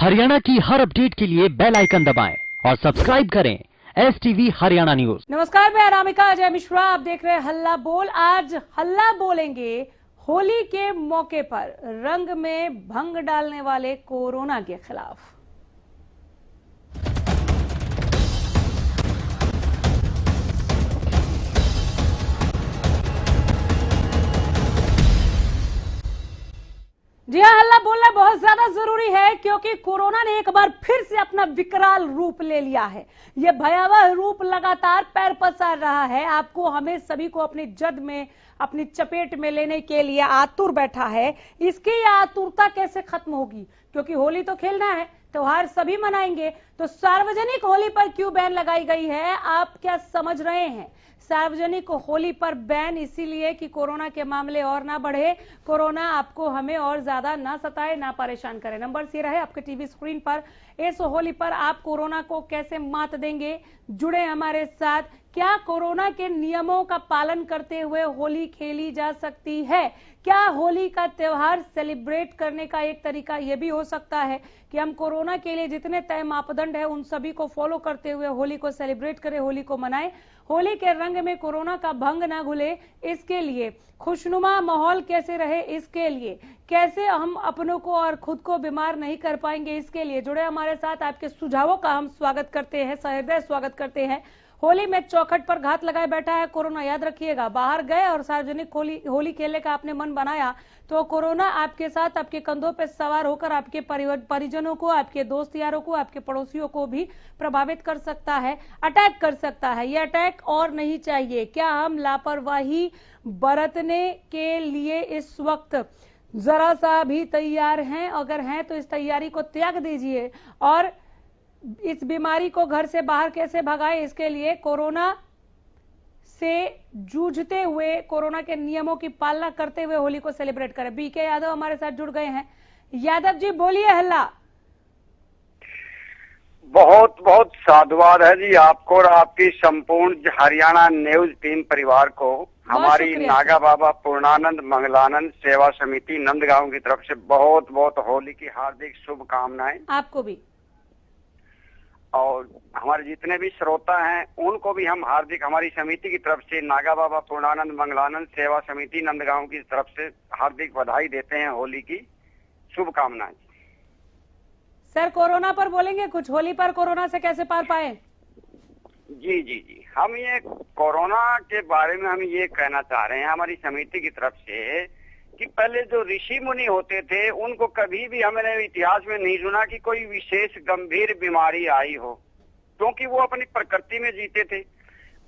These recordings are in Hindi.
हरियाणा की हर अपडेट के लिए बेल आइकन दबाएं और सब्सक्राइब करें STV हरियाणा न्यूज। नमस्कार, मैं अनामिका अजय मिश्रा, आप देख रहे हैं हल्ला बोल। आज हल्ला बोलेंगे होली के मौके पर रंग में भंग डालने वाले कोरोना के खिलाफ। जी हाँ, हल्ला बोलना बहुत ज्यादा जरूरी है क्योंकि कोरोना ने एक बार फिर से अपना विकराल रूप ले लिया है। यह भयावह रूप लगातार पैर पसार रहा है, आपको हमें सभी को अपनी जद में, अपनी चपेट में लेने के लिए आतुर बैठा है। इसकी यह आतुरता कैसे खत्म होगी? क्योंकि होली तो खेलना है, त्योहार सभी मनाएंगे, तो सार्वजनिक होली पर क्यों बैन लगाई गई है? आप क्या समझ रहे हैं? सार्वजनिक होली पर बैन इसीलिए कि कोरोना के मामले और ना बढ़े, कोरोना आपको हमें और ज्यादा ना सताए, ना परेशान करे। नंबर ये रहे आपके टीवी स्क्रीन पर। इस होली पर आप कोरोना को कैसे मात देंगे? जुड़े हमारे साथ। क्या कोरोना के नियमों का पालन करते हुए होली खेली जा सकती है? क्या होली का त्योहार सेलिब्रेट करने का एक तरीका यह भी हो सकता है कि हम कोरोना के लिए जितने तय मापदंड है उन सभी को फॉलो करते हुए होली को सेलिब्रेट करें, होली को मनाएं? होली के रंग में कोरोना का भंग ना घुले, इसके लिए खुशनुमा माहौल कैसे रहे, इसके लिए कैसे हम अपनों को और खुद को बीमार नहीं कर पाएंगे, इसके लिए जुड़े हमारे साथ। आपके सुझावों का हम स्वागत करते हैं, सहृदय स्वागत करते हैं। होली में चौखट पर घात लगाए बैठा है कोरोना, याद रखिएगा। बाहर गए और सार्वजनिक होली खेलने का आपने मन बनाया तो कोरोना आपके साथ, आपके कंधों पर सवार होकर आपके परिजनों को, आपके दोस्त यारों को, आपके पड़ोसियों को भी प्रभावित कर सकता है, अटैक कर सकता है। यह अटैक और नहीं चाहिए। क्या हम लापरवाही बरतने के लिए इस वक्त जरा सा भी तैयार हैं? अगर हैं तो इस तैयारी को त्याग दीजिए और इस बीमारी को घर से बाहर कैसे भगाएं, इसके लिए कोरोना से जूझते हुए, कोरोना के नियमों की पालना करते हुए होली को सेलिब्रेट करें। बीके यादव हमारे साथ जुड़ गए हैं। यादव जी बोलिए। हल्ला। बहुत बहुत साधुवाद है जी आपको और आपकी संपूर्ण हरियाणा न्यूज टीम परिवार को। हमारी नागा बाबा पूर्णानंद मंगलानंद सेवा समिति नंदगांव की तरफ से बहुत बहुत होली की हार्दिक शुभकामनाएं। आपको भी। और हमारे जितने भी श्रोता हैं उनको भी हम हार्दिक, हमारी समिति की तरफ से, नागा बाबा पूर्णानंद मंगलानंद सेवा समिति नंदगांव की तरफ से हार्दिक बधाई देते हैं, होली की शुभकामनाएं। सर, कोरोना पर बोलेंगे कुछ? होली पर कोरोना से कैसे पार पाए? जी जी जी, हम ये कोरोना के बारे में हम ये कहना चाह रहे हैं हमारी समिति की तरफ से कि पहले जो ऋषि मुनि होते थे उनको कभी भी हमने इतिहास में नहीं सुना कि कोई विशेष गंभीर बीमारी आई हो, क्योंकि वो अपनी प्रकृति में जीते थे।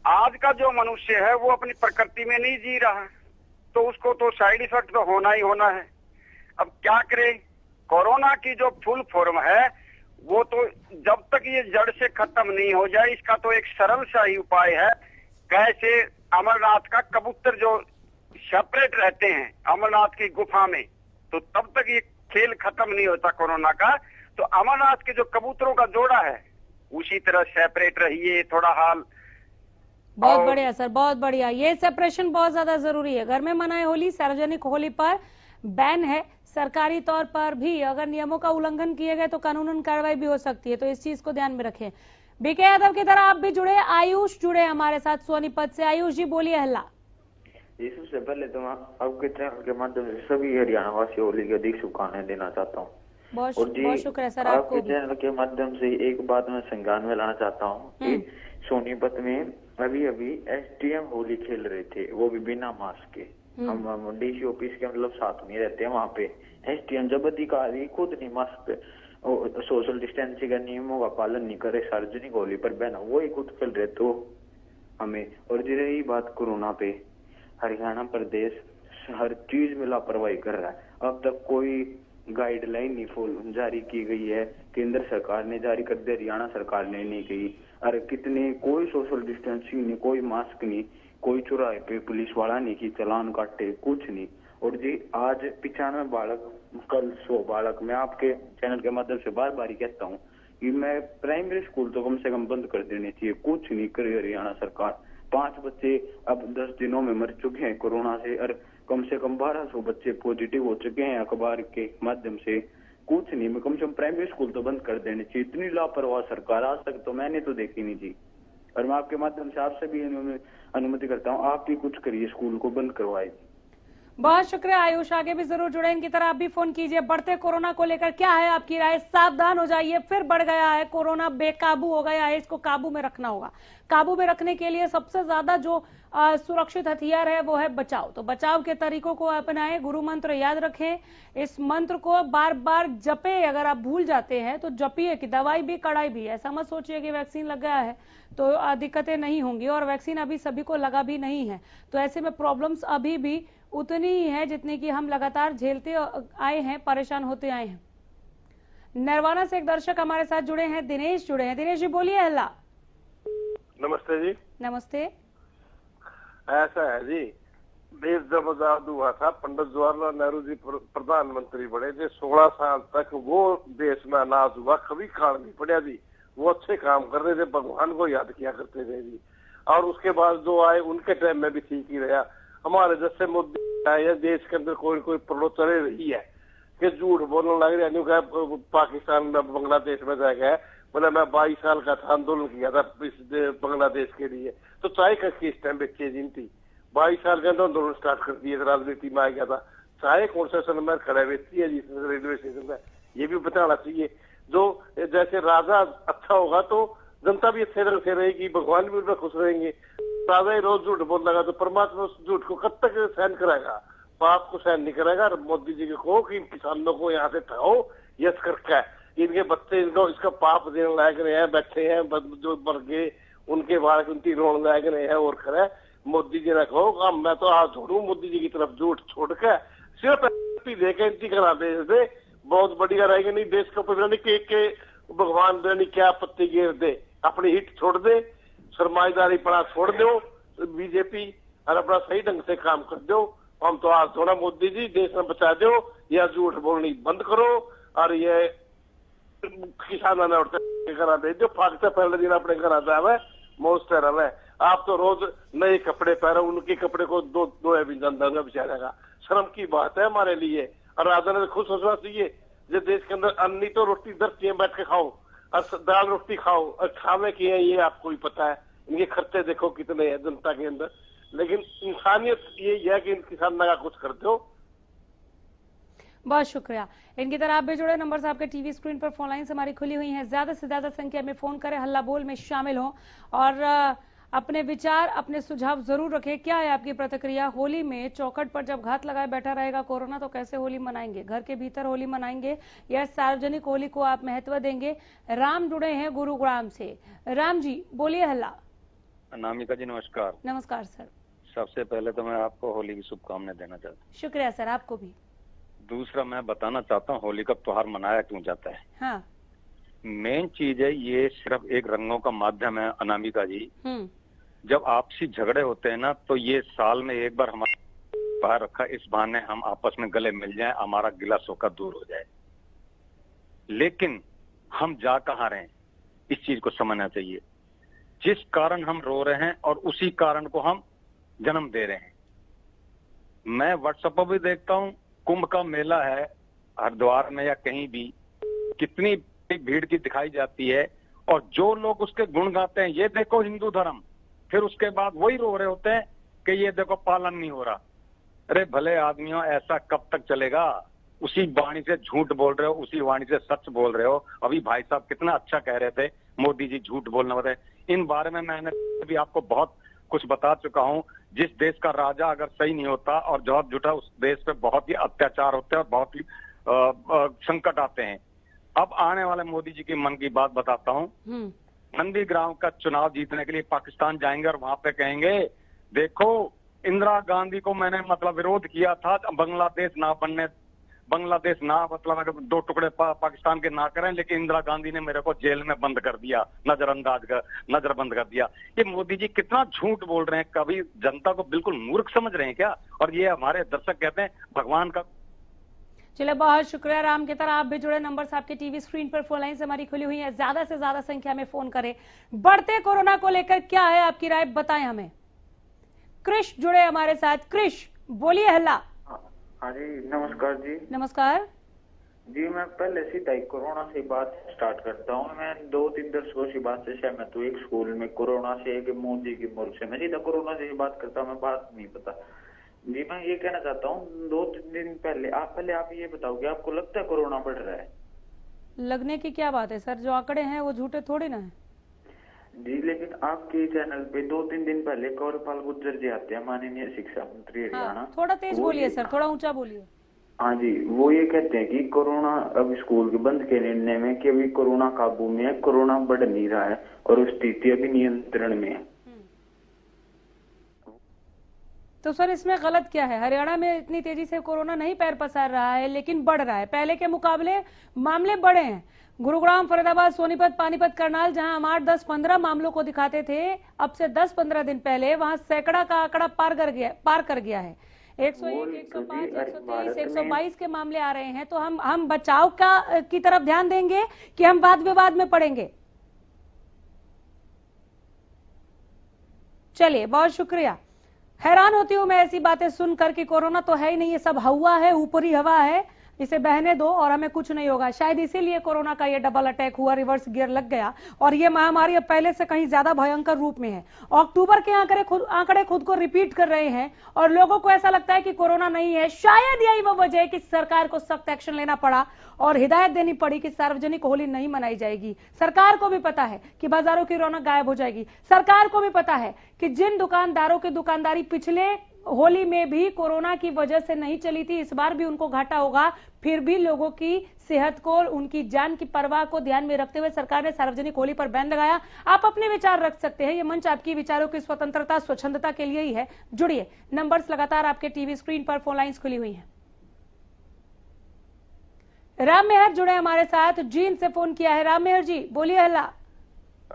आज का जो मनुष्य है वो अपनी प्रकृति में नहीं जी रहा, तो उसको तो साइड इफेक्ट तो होना ही होना है। अब क्या करे? कोरोना की जो फुल फॉर्म है वो तो जब तक ये जड़ से खत्म नहीं हो जाए, इसका तो एक सरल सा ही उपाय है। कैसे अमरनाथ का कबूतर जो सेपरेट रहते हैं अमरनाथ की गुफा में, तो तब तक ये खेल खत्म नहीं होता कोरोना का। तो अमरनाथ के जो कबूतरों का जोड़ा है उसी तरह सेपरेट रहिए, थोड़ा हाल। बहुत बढ़िया सर, बहुत बढ़िया। ये सेपरेशन बहुत ज्यादा जरूरी है। घर में मनाए होली, सार्वजनिक होली पर बैन है। सरकारी तौर पर भी अगर नियमों का उल्लंघन किए गए तो कानूनन कार्रवाई भी हो सकती है, तो इस चीज को ध्यान में रखें। बीके यादव की तरह आप भी जुड़े। आयुष जुड़े हमारे साथ सोनीपत से। आयुष जी बोलिए। हल्ला। सबसे पहले तो मैं आपके चैनल के माध्यम से सभी हरियाणा वासी होली की अधिक शुभकामनाएं देना चाहता हूँ। बहुत शुक्रिया सर। आपके चैनल के माध्यम से एक बात मैं संज्ञान में लाना चाहता हूँ कि सोनीपत में अभी अभी SDM होली खेल रहे थे, वो भी बिना मास्क के। हम DC ऑफिस के मतलब साथ में रहते हैं, वहाँ पे SDM जब अधिकारी खुद नहीं मास्क, सोशल डिस्टेंसिंग का नियमों का पालन नहीं करे, सार्वजनिक होली पर बैन, वो ही खुद खेल रहे तो हमें। और रही बात कोरोना पे, हरियाणा प्रदेश हर चीज में लापरवाही कर रहा है। अब तक कोई गाइडलाइन नहीं जारी की गई है, केंद्र सरकार ने जारी कर दी, हरियाणा सरकार ने नहीं की। अरे कितने, कोई सोशल डिस्टेंसिंग नहीं, कोई मास्क नहीं, कोई चौराहे पे पुलिस वाला नहीं की चालान काटे, कुछ नहीं। और जी आज 95 बालक, कल 100 बालक। मैं आपके चैनल के माध्यम से बार बार कहता हूँ कि मैं प्राइमरी स्कूल तो कम से कम बंद कर देने चाहिए, कुछ नहीं करे हरियाणा सरकार। 5 बच्चे अब 10 दिनों में मर चुके हैं कोरोना से, और कम 1200 बच्चे पॉजिटिव हो चुके हैं अखबार के माध्यम से। कुछ नहीं, मैं कम से कम प्राइमरी स्कूल तो बंद कर देनी चाहिए। इतनी लापरवाह सरकार आज तक तो मैंने तो देखी नहीं थी। और मैं आपके माध्यम से आपसे भी अनुमति करता हूँ, आप भी कुछ करिए, स्कूल को बंद करवाइए। बहुत शुक्रिया आयुष, आगे भी जरूर जुड़े, इनकी तरह आप भी फोन कीजिए। बढ़ते कोरोना को लेकर क्या है आपकी राय? सावधान हो जाइए, फिर बढ़ गया है कोरोना, बेकाबू हो गया है, इसको काबू में रखना होगा। काबू में रखने के लिए सबसे ज्यादा जो सुरक्षित हथियार है वो है बचाव। तो बचाव के तरीकों को अपनाएं, गुरु मंत्र याद रखें, इस मंत्र को बार बार जपे। अगर आप भूल जाते हैं तो जपिए, कि दवाई भी कड़ाई भी। ऐसा मत सोचिए कि वैक्सीन लग गया है तो दिक्कतें नहीं होंगी, और वैक्सीन अभी सभी को लगा भी नहीं है, तो ऐसे में प्रॉब्लम्स अभी भी उतनी ही है जितनी कि हम लगातार झेलते आए हैं, परेशान होते आए हैं। नरवाना से एक दर्शक हमारे साथ जुड़े हैं, दिनेश जुड़े हैं। दिनेश जी बोलिए। हल्ला। नमस्ते जी। नमस्ते। ऐसा है जी, देश जब आजाद हुआ था, पंडित जवाहरलाल नेहरू जी प्रधानमंत्री बने थे, 16 साल तक वो देश में अनाज हुआ, कभी खान नहीं पड़ा जी। वो अच्छे काम कर रहे थे, भगवान को याद किया करते थे जी। और उसके बाद जो आए उनके टाइम में भी ठीक ही रहा। हमारे जैसे मुद्दे आए, देश के अंदर कोई कोई प्रलोचन रही है कि झूठ बोलने लग रहे, पाकिस्तान में बांग्लादेश में जाएगा, बोला मैं 22 साल का था, आंदोलन किया था इस बांग्लादेश के लिए, तो चाय का किस टाइम बच्चे जिन थी 22 साल के अंदर आंदोलन स्टार्ट कर दिए, राजनीति में आ गया था। चाय कौन सा सन में खड़ा बेचती है जी रेलवे स्टेशन में, ये भी बताना चाहिए। जो जैसे राजा अच्छा होगा तो जनता भी अच्छे रंग से रहेगी, भगवान भी उनमें खुश रहेंगे। राजा ही रोज झूठ बोल लगा तो परमात्मा उस झूठ को कब तक सहन कराएगा? पाप को सहन नहीं करेगा। मोदी जी को कहो कि इन किसानों को यहाँ से ठगाओ, यस करके इनके बच्चे इनको इसका पाप देने लायक नहीं है, बैठे हैं जो मर गए उनके बारे उनकी रोने लायक नहीं है। और खरा मोदी जी ने कहो मैं तो आज छोड़ू मोदी जी की तरफ झूठ छोड़ के सिर्फ देखे इनकी करा दे, बहुत बढ़िया रहेगा। नहीं देश के ऊपर के भगवान नहीं क्या पत्ती गिर दे, अपनी हिट छोड़ दे, सरमाएदारी पड़ा छोड़ दो बीजेपी, और अपना सही ढंग से काम कर दो। हम तो आज थोड़ा मोदी जी देश में बचा दो, या झूठ बोलनी बंद करो, और ये किसानों ने उठते करा दे जो फाकते पहले दिन अपने घर आता है मौज तरह है। आप तो रोज नए कपड़े पहने, उनके कपड़े को दो बेचारा का शर्म की बात है हमारे लिए। और राजा ने खुश होना चाहिए, जो देश के अंदर अन्नी तो रोटी धरती में बैठ के खाओ और दाल रोटी खाओ, और खावे की है ये आपको भी पता है। इनके खर्चे देखो कितने हैं जनता के अंदर, लेकिन इंसानियत ये है कि इन किसान का कुछ करते हो। बहुत शुक्रिया। इनकी तरह आप भी जुड़े, नंबर से आपके टीवी स्क्रीन पर फोन लाइन्स हमारी खुली हुई हैं, ज्यादा से ज्यादा संख्या में फोन करें, हल्ला बोल में शामिल हो और अपने विचार अपने सुझाव जरूर रखें। क्या है आपकी प्रतिक्रिया? होली में चौखट पर जब घात लगाए बैठा रहेगा कोरोना तो कैसे होली मनाएंगे? घर के भीतर होली मनाएंगे या सार्वजनिक होली को आप महत्व देंगे? राम जुड़े हैं गुरुग्राम से। राम जी बोलिए। हल्ला। अनामिका जी नमस्कार। नमस्कार सर। सबसे पहले तो मैं आपको होली की शुभकामनाएं देना चाहता हूँ। शुक्रिया सर, आपको भी। दूसरा मैं बताना चाहता हूँ होली का त्योहार मनाया क्यों जाता है। हाँ। मेन चीज है ये सिर्फ एक रंगों का माध्यम है अनामिका जी। जब आपसी झगड़े होते हैं ना तो ये साल में एक बार हमारा बाहर रखा, इस बहाने हम आपस में गले मिल जाएं, हमारा गिला शोका दूर हो जाए। लेकिन हम जा कहाँ रहे हैं इस चीज को समझना चाहिए। जिस कारण हम रो रहे हैं और उसी कारण को हम जन्म दे रहे हैं। मैं व्हाट्सएप पर भी देखता हूँ, कुंभ का मेला है हरिद्वार में या कहीं भी, कितनी भीड़ की दिखाई जाती है, और जो लोग उसके गुण गाते हैं ये देखो हिंदू धर्म, फिर उसके बाद वही रो रहे होते हैं कि ये देखो पालन नहीं हो रहा। अरे भले आदमियों, ऐसा कब तक चलेगा? उसी वाणी से झूठ बोल रहे हो, उसी वाणी से सच बोल रहे हो। अभी भाई साहब कितना अच्छा कह रहे थे, मोदी जी झूठ बोलने वाले। इन बारे में मैंने भी आपको बहुत कुछ बता चुका हूं। जिस देश का राजा अगर सही नहीं होता और जवाब जुटा, उस देश पे बहुत ही अत्याचार होते हैं और बहुत ही संकट आते हैं। अब आने वाले मोदी जी की मन की बात बताता हूँ। नंदीग्राम का चुनाव जीतने के लिए पाकिस्तान जाएंगे और वहां पे कहेंगे देखो इंदिरा गांधी को मैंने विरोध किया था बांग्लादेश ना अगर 2 टुकड़े पाकिस्तान के ना करें, लेकिन इंदिरा गांधी ने मेरे को जेल में बंद कर दिया, नजरबंद कर दिया। ये मोदी जी कितना झूठ बोल रहे हैं, कभी जनता को बिल्कुल मूर्ख समझ रहे हैं क्या? और ये हमारे दर्शक कहते हैं भगवान का। चलिए बहुत शुक्रिया। राम की तरह आप भी जुड़े, नंबर से आपके टीवी स्क्रीन पर फोन लाइन हमारी खुली हुई है, ज्यादा से ज्यादा संख्या में फोन करें। बढ़ते कोरोना को लेकर क्या है आपकी राय, बताएं हमें। कृष जुड़े हमारे साथ। कृष बोलिए। हल्ला। हाँ जी नमस्कार जी। नमस्कार। जी मैं पहले सीधा ही कोरोना से बात स्टार्ट करता हूँ। मैं 2-3 दर्शकों की बात से सहमत हूँ। एक स्कूल में कोरोना से, एक मोदी की मुल्क से, मैं सीधा कोरोना से ही बात करता हूँ, मैं बात नहीं पता। जी मैं ये कहना चाहता हूँ 2-3 दिन पहले आप ये बताओ कि आपको लगता है कोरोना बढ़ रहा है? लगने की क्या बात है सर, जो आंकड़े हैं वो झूठे थोड़ी ना है। जी लेकिन आपके चैनल पे 2-3 दिन पहले कौरपाल गुर्जर जी आते हैं, माननीय शिक्षा मंत्री हरियाणा। हाँ, थोड़ा तेज बोलिए सर, थोड़ा ऊंचा बोलिए। हाँ जी, वो ये कहते हैं कि कोरोना अब स्कूल के बंद के निर्णय में कि अभी कोरोना काबू में है, कोरोना बढ़ नहीं रहा है और स्थिति अभी नियंत्रण में है। तो सर इसमें गलत क्या है? हरियाणा में इतनी तेजी से कोरोना नहीं पैर पसार रहा है, लेकिन बढ़ रहा है। पहले के मुकाबले मामले बढ़े हैं। गुरुग्राम, फरीदाबाद, सोनीपत, पानीपत, करनाल, जहां हम 8, 10, 15 मामलों को दिखाते थे, अब से 10-15 दिन पहले वहां सैकड़ा का आंकड़ा पार कर गया है। 101, 105, 123, 122 के मामले आ रहे हैं। तो हम बचाव की तरफ ध्यान देंगे कि हम वाद विवाद में पड़ेंगे? चलिए, बहुत शुक्रिया। हैरान होती हूं मैं ऐसी बातें सुनकर कि कोरोना तो है ही नहीं, ये सब हवा है, ऊपरी हवा है, इसे बहने दो और हमें कुछ नहीं होगा। शायद इसीलिए कोरोना का ये डबल अटैक हुआ, रिवर्स गियर लग गया और ये महामारी अब पहले से कहीं ज्यादा भयंकर रूप में है। अक्टूबर के आंकड़े खुद को रिपीट कर रहे हैं और लोगों को ऐसा लगता है कि कोरोना नहीं है। शायद यही वो वजह है कि सरकार को सख्त एक्शन लेना पड़ा और हिदायत देनी पड़ी कि सार्वजनिक होली नहीं मनाई जाएगी। सरकार को भी पता है कि बाजारों की रौनक गायब हो जाएगी। सरकार को भी पता है कि जिन दुकानदारों की दुकानदारी पिछले होली में भी कोरोना की वजह से नहीं चली थी, इस बार भी उनको घाटा होगा। फिर भी लोगों की सेहत को, उनकी जान की परवाह को ध्यान में रखते हुए सरकार ने सार्वजनिक होली पर बैन लगाया। आप अपने विचार रख सकते हैं, ये मंच आपकी विचारों की स्वतंत्रता, स्वच्छंदता के लिए ही है। जुड़िए, नंबर्स लगातार आपके टीवी स्क्रीन पर, फोन लाइंस खुली हुई हैं। राम मेहर जुड़े हमारे साथ, जींद से फोन किया है। राम मेहर जी, बोलिए। हल्ला।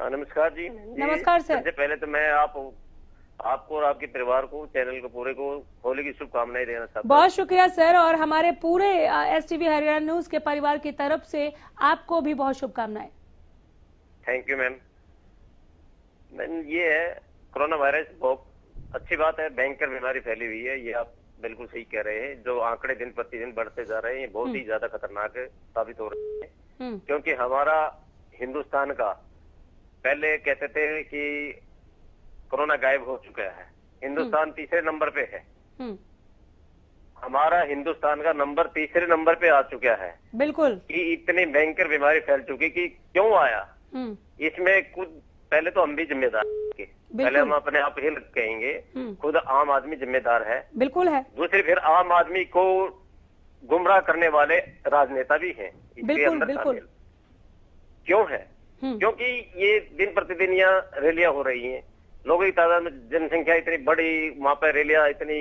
नमस्कार जी। नमस्कार सर। सबसे पहले तो मैं आपको और आपके परिवार को, चैनल को पूरे को होली की शुभकामनाएं देना चाहता हूँ। बहुत शुक्रिया सर, और हमारे पूरे STV हरियाणा न्यूज के परिवार की तरफ से आपको भी बहुत शुभकामनाएं। Thank you ma'am. ये है कोरोना वायरस, बहुत अच्छी बात है, भयंकर बीमारी फैली हुई है, ये आप बिल्कुल सही कह रहे हैं। जो आंकड़े दिन प्रतिदिन बढ़ते जा रहे हैं, ये बहुत ही ज्यादा खतरनाक साबित हो रहे हैं। क्योंकि हमारा हिंदुस्तान का, पहले कहते थे कि कोरोना गायब हो चुका है, हिंदुस्तान तीसरे नंबर पे है। हमारा हिंदुस्तान का नंबर तीसरे नंबर पे आ चुका है। बिल्कुल। कि इतनी भयंकर बीमारी फैल चुकी कि क्यों आया, इसमें खुद पहले तो हम भी जिम्मेदार हैं। पहले हम अपने आप ही कहेंगे, खुद आम आदमी जिम्मेदार है। बिल्कुल है। दूसरी फिर आम आदमी को गुमराह करने वाले राजनेता भी हैं इसके अंदर शामिल। क्यों है? क्योंकि ये दिन प्रतिदिन यहाँ रैलियां हो रही हैं, लोगों की तादाद में, जनसंख्या इतनी बड़ी, वहां पर रैलियां इतनी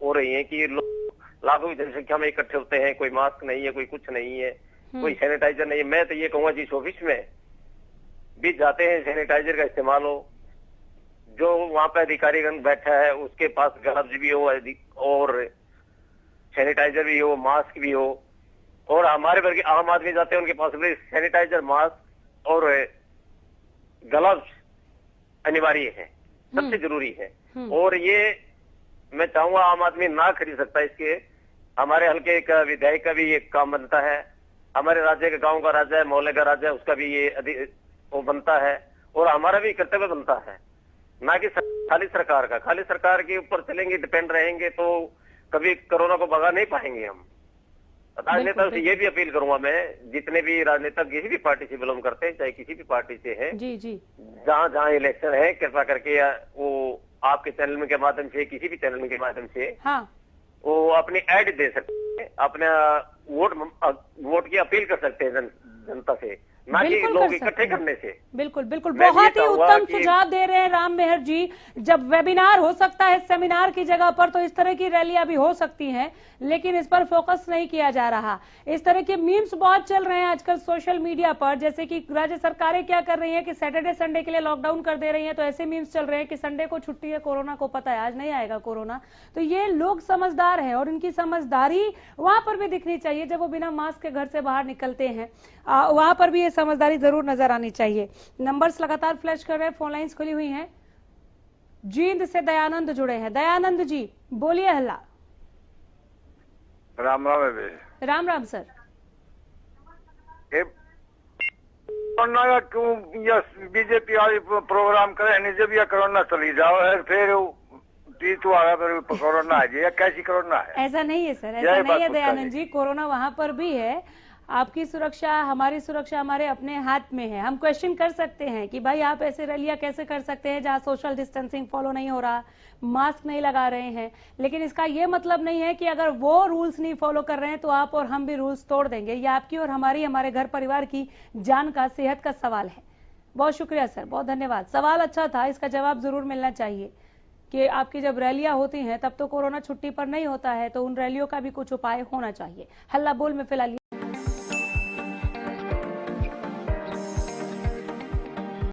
हो रही हैं कि लोग लाखों की जनसंख्या में इकट्ठे होते हैं। कोई मास्क नहीं है, कोई कुछ नहीं है, कोई सैनिटाइजर नहीं है। मैं तो ये कहूंगा जिस ऑफिस में भी जाते हैं सैनिटाइजर का इस्तेमाल हो, जो वहां पर अधिकारीगण बैठा है उसके पास ग्लव्स भी हो और सैनिटाइजर भी हो, मास्क भी हो। और हमारे वर्ग आम आदमी जाते हैं, उनके पास भी सैनिटाइजर, मास्क और ग्लव्स अनिवार्य है, सबसे जरूरी है। और ये मैं चाहूंगा आम आदमी ना खरीद सकता इसके। हमारे हल्के का विधायक का भी ये काम बनता है, हमारे राज्य का, गांव का राजा है, मोहल्ले का राजा है, उसका भी ये वो बनता है। और हमारा भी कर्तव्य बनता है, ना कि खाली सरकार का। खाली सरकार के ऊपर चलेंगे, डिपेंड रहेंगे तो कभी कोरोना को भगा नहीं पाएंगे हम। राजनेताओं से ये भी अपील करूंगा मैं, जितने भी राजनेता किसी भी पार्टी से बिलोंग करते हैं, चाहे किसी भी पार्टी से है, जी जी, जहाँ इलेक्शन है, कृपा करके वो आपके चैनल के माध्यम से, किसी भी चैनल के माध्यम से, हाँ, वो अपनी ऐड दे सकते हैं, अपना वोट की अपील कर सकते हैं जनता से, ना कि लोग इकट्ठे करने से। बिल्कुल बिल्कुल, बहुत ही उत्तम सुझाव दे रहे हैं राम मेहर जी। जब वेबिनार हो सकता है सेमिनार की जगह पर, तो इस तरह की रैलियां भी हो सकती हैं, लेकिन इस पर फोकस नहीं किया जा रहा। इस तरह के मीम्स बहुत चल रहे हैं आजकल सोशल मीडिया पर, जैसे कि राज्य सरकारें क्या कर रही है कि सैटरडे संडे के लिए लॉकडाउन कर दे रही है, तो ऐसे मीम्स चल रहे हैं कि संडे को छुट्टी है, कोरोना को पता है आज नहीं आएगा कोरोना। तो ये लोग समझदार है और इनकी समझदारी वहां पर भी दिखनी चाहिए, जब वो बिना मास्क के घर से बाहर निकलते हैं, वहां पर भी ये समझदारी जरूर नजर आनी चाहिए। नंबर्स लगातार फ्लैश कर रहे हैं, फोन लाइंस खुली हुई हैं। जींद से दयानंद जुड़े हैं। दयानंद जी, बोलिए। हल्ला। राम राम है। राम राम सर। कोरोना का क्यों या बीजेपी वाली प्रोग्राम करे नहीं, जब यह कोरोना चली जाओ है फिर जीतू आया फिर कोरोना आ जाए, कैसी कोरोना है? ऐसा नहीं है सर, ऐसा नहीं है दयानंद जी, कोरोना वहां पर भी है। आपकी सुरक्षा हमारी सुरक्षा हमारे अपने हाथ में है। हम क्वेश्चन कर सकते हैं कि भाई आप ऐसे रैलियां कैसे कर सकते हैं जहां सोशल डिस्टेंसिंग फॉलो नहीं हो रहा, मास्क नहीं लगा रहे हैं, लेकिन इसका ये मतलब नहीं है कि अगर वो रूल्स नहीं फॉलो कर रहे हैं तो आप और हम भी रूल्स तोड़ देंगे। ये आपकी और हमारी, हमारे घर परिवार की जान का, सेहत का सवाल है। बहुत शुक्रिया सर, बहुत धन्यवाद। सवाल अच्छा था, इसका जवाब जरूर मिलना चाहिए कि आपकी जब रैलियां होती हैं तब तो कोरोना छुट्टी पर नहीं होता है, तो उन रैलियों का भी कुछ उपाय होना चाहिए। हल्ला बोल में फिलहाल